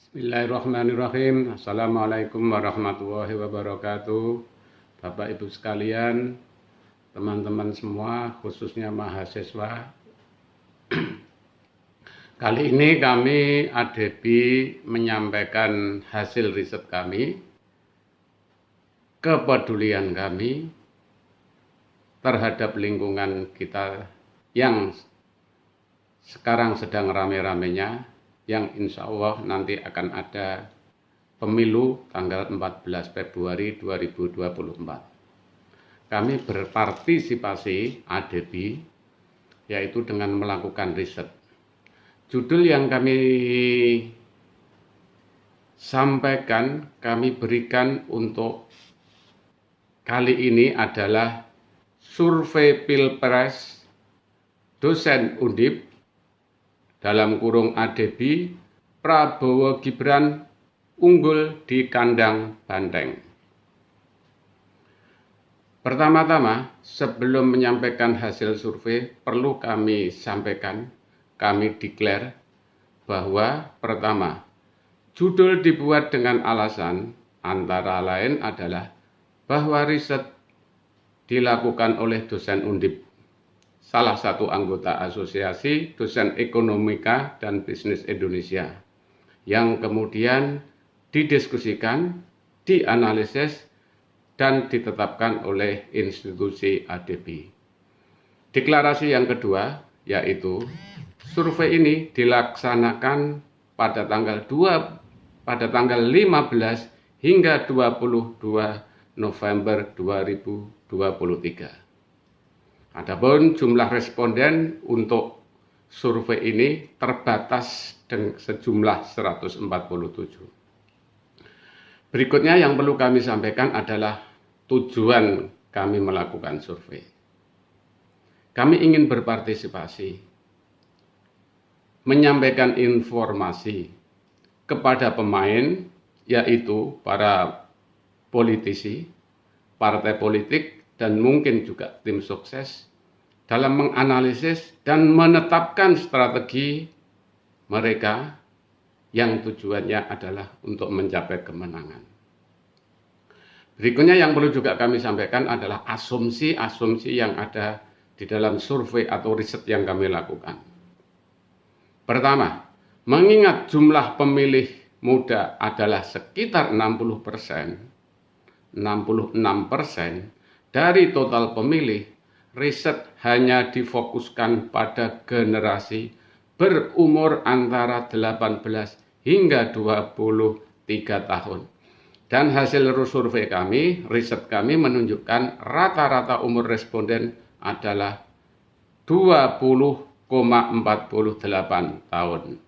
Bismillahirrahmanirrahim. Assalamualaikum warahmatullahi wabarakatuh. Bapak Ibu sekalian, teman-teman semua, khususnya mahasiswa. Kali ini kami ADEBI menyampaikan hasil riset kami, kepedulian kami terhadap lingkungan kita yang sekarang sedang rame-ramenya, yang insya Allah nanti akan ada pemilu tanggal 14 Februari 2024. Kami berpartisipasi ADEBI, yaitu dengan melakukan riset. Judul yang kami sampaikan, kami berikan untuk kali ini adalah survei Pilpres dosen Undip dalam kurung ADEBI, Prabowo Gibran unggul di kandang banteng. Pertama-tama, sebelum menyampaikan hasil survei, perlu kami sampaikan, kami declare bahwa pertama, judul dibuat dengan alasan antara lain adalah bahwa riset dilakukan oleh dosen Undip, salah satu anggota Asosiasi Dosen Ekonomika dan Bisnis Indonesia, yang kemudian didiskusikan, dianalisis, dan ditetapkan oleh institusi ADEBI. Deklarasi yang kedua, yaitu survei ini dilaksanakan pada tanggal 15 hingga 22 November 2023. Adapun jumlah responden untuk survei ini terbatas dengan sejumlah 147. Berikutnya yang perlu kami sampaikan adalah tujuan kami melakukan survei. Kami ingin berpartisipasi, menyampaikan informasi kepada pemain, yaitu para politisi, partai politik, dan mungkin juga tim sukses dalam menganalisis dan menetapkan strategi mereka yang tujuannya adalah untuk mencapai kemenangan. Berikutnya yang perlu juga kami sampaikan adalah asumsi-asumsi yang ada di dalam survei atau riset yang kami lakukan. Pertama, mengingat jumlah pemilih muda adalah sekitar 66% dari total pemilih, riset hanya difokuskan pada generasi berumur antara 18 hingga 23 tahun. Dan hasil survei kami, riset kami menunjukkan rata-rata umur responden adalah 20,48 tahun.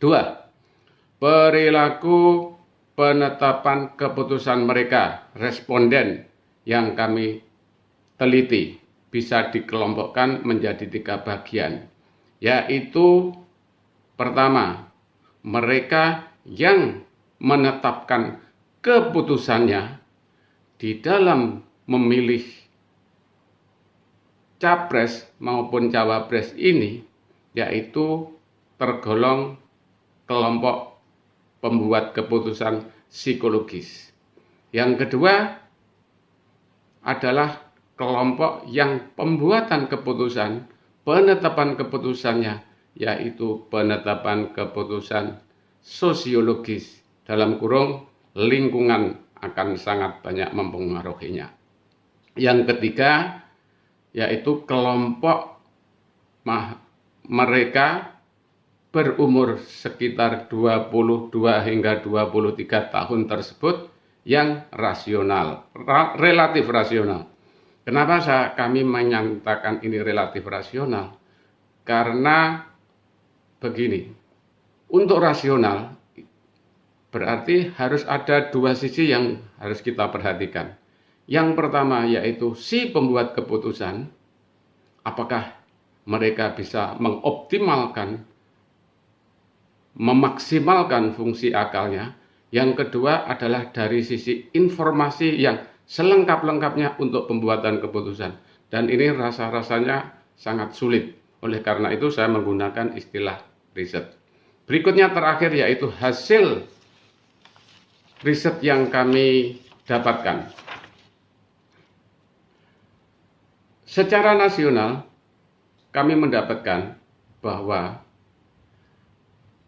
2. Perilaku penetapan keputusan mereka, responden yang kami teliti, bisa dikelompokkan menjadi 3 bagian, yaitu pertama, mereka yang menetapkan keputusannya di dalam memilih capres maupun cawapres ini, yaitu tergolong kelompok pembuat keputusan psikologis. Yang kedua adalah kelompok yang pembuatan keputusan, penetapan keputusannya, yaitu penetapan keputusan sosiologis, dalam kurung lingkungan akan sangat banyak mempengaruhinya. Yang ketiga, yaitu kelompok mereka berumur sekitar 22 hingga 23 tahun tersebut yang rasional, relatif rasional. Kenapa kami menyatakan ini relatif rasional? Karena begini, untuk rasional berarti harus ada 2 sisi yang harus kita perhatikan. Yang pertama yaitu si pembuat keputusan, apakah mereka bisa mengoptimalkan, memaksimalkan fungsi akalnya. Yang kedua adalah dari sisi informasi yang selengkap-lengkapnya untuk pembuatan keputusan. Dan ini rasa-rasanya sangat sulit. Oleh karena itu saya menggunakan istilah riset. Berikutnya terakhir yaitu hasil riset yang kami dapatkan. Secara nasional, kami mendapatkan bahwa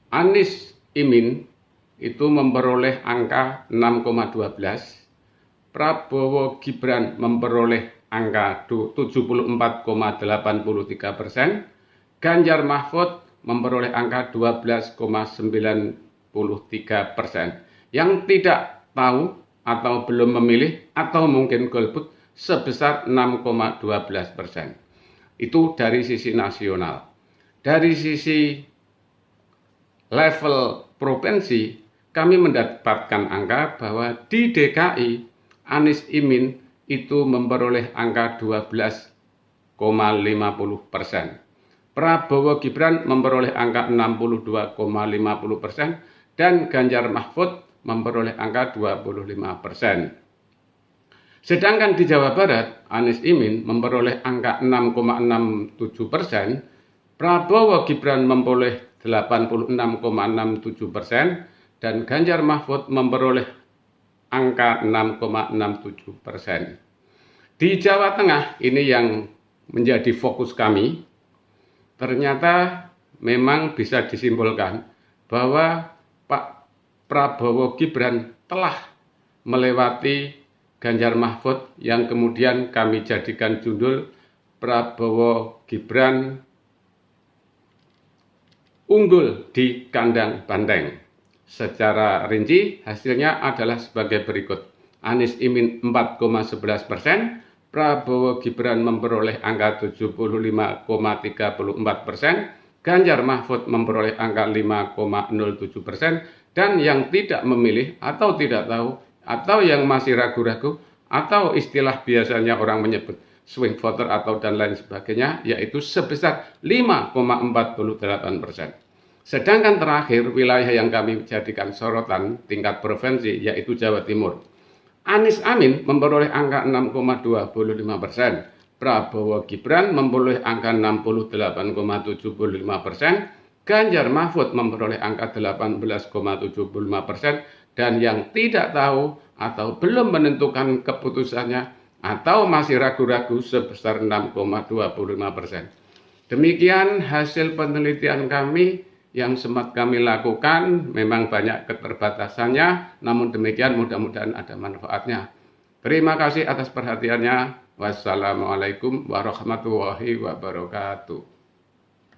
Anies Imin itu memperoleh angka 6,12, Prabowo Gibran memperoleh angka 74,83%, Ganjar Mahfud memperoleh angka 12,93%. Yang tidak tahu atau belum memilih atau mungkin golput sebesar 6,12%. Itu dari sisi nasional. Dari sisi level provinsi, kami mendapatkan angka bahwa di DKI Anies Imin itu memperoleh angka 12,50%. Prabowo Gibran memperoleh angka 62,50% dan Ganjar Mahfud memperoleh angka 25%. Sedangkan di Jawa Barat, Anies Imin memperoleh angka 6,67%, Prabowo Gibran memperoleh 86,67% dan Ganjar Mahfud memperoleh angka 6,67%. Di Jawa Tengah ini yang menjadi fokus kami. Ternyata memang bisa disimpulkan bahwa Pak Prabowo Gibran telah melewati Ganjar Mahfud yang kemudian kami jadikan judul Prabowo Gibran unggul di kandang banteng. Secara rinci hasilnya adalah sebagai berikut. Anies Imin 4,11%, Prabowo Gibran memperoleh angka 75,34%, Ganjar Mahfud memperoleh angka 5,07%, dan yang tidak memilih atau tidak tahu atau yang masih ragu-ragu atau istilah biasanya orang menyebut swing voter atau dan lain sebagainya yaitu sebesar 5,48%. Sedangkan terakhir wilayah yang kami jadikan sorotan tingkat provinsi yaitu Jawa Timur. Anies Amin memperoleh angka 6,25%, Prabowo Gibran memperoleh angka 68,75%, Ganjar Mahfud memperoleh angka 18,75%, dan yang tidak tahu atau belum menentukan keputusannya atau masih ragu-ragu sebesar 6,25%. Demikian hasil penelitian kami yang sempat kami lakukan. Memang banyak keterbatasannya, namun demikian mudah-mudahan ada manfaatnya. Terima kasih atas perhatiannya. Wassalamualaikum warahmatullahi wabarakatuh.